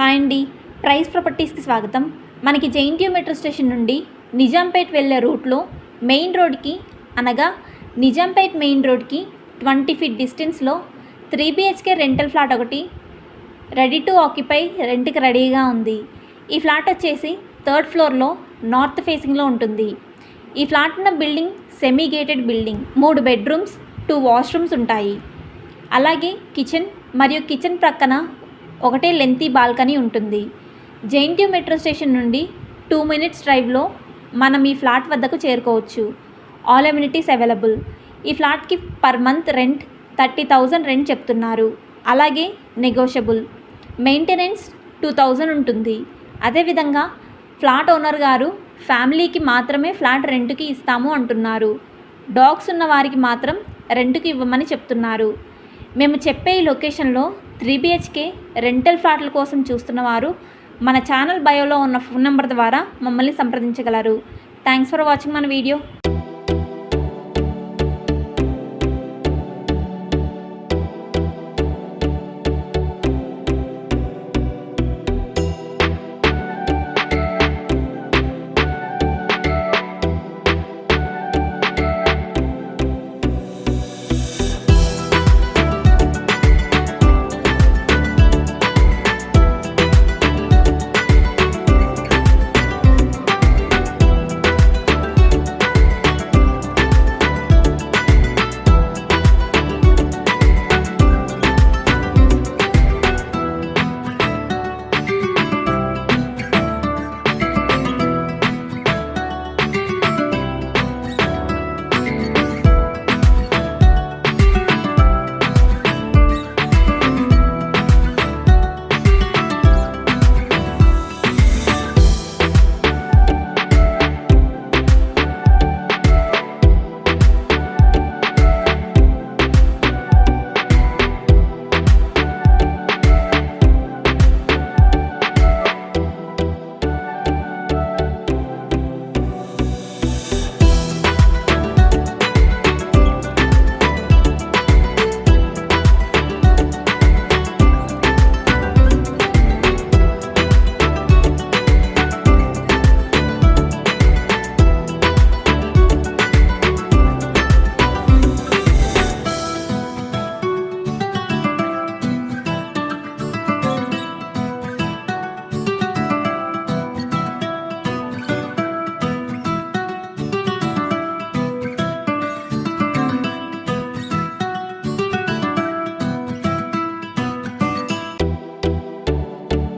Hi అండి, price ప్రాపర్టీస్కి స్వాగతం. మనకి జైంట్యూ మెట్రో స్టేషన్ నుండి నిజాంపేట్ వెళ్ళే రూట్లో మెయిన్ రోడ్కి అనగా నిజాంపేట్ మెయిన్ రోడ్కి 20 ఫీట్ డిస్టెన్స్లో 3 BHK రెంటల్ ఫ్లాట్ ఒకటి రెడీ టు ఆక్యుపై రెంట్కి రెడీగా ఉంది. ఈ ఫ్లాట్ వచ్చేసి 3rd ఫ్లోర్లో నార్త్ ఫేసింగ్లో ఉంటుంది. ఈ ఫ్లాట్ ఉన్న building semi gated building. 3 bedrooms 2 washrooms ఉంటాయి. అలాగే కిచెన్ మరియు కిచెన్ ప్రక్కన ఒకటే లెంతీ బాల్కనీ ఉంటుంది. జైంట్యూ మెట్రో స్టేషన్ నుండి 2 minutes డ్రైవ్లో మనం ఈ ఫ్లాట్ వద్దకు చేరుకోవచ్చు. All amenities available. ఈ ఫ్లాట్కి పర్ మంత్ రెంట్ 30,000 రెంట్ చెప్తున్నారు. అలాగే నెగోషియబుల్. మెయింటెనెన్స్ 2,000 ఉంటుంది. అదేవిధంగా ఫ్లాట్ ఓనర్ గారు ఫ్యామిలీకి మాత్రమే ఫ్లాట్ రెంట్కి ఇస్తాము అంటున్నారు. డాగ్స్ ఉన్న వారికి మాత్రం రెంట్కి ఇవ్వమని చెప్తున్నారు. మేము చెప్పే ఈ లొకేషన్లో 3 BHK రెంటల్ ఫ్లాట్ల కోసం చూస్తున్నవారు మన ఛానల్ బయోలో ఉన్న ఫోన్ నెంబర్ ద్వారా మమ్మల్ని సంప్రదించగలరు. థ్యాంక్స్ ఫర్ వాచింగ్ మన వీడియో.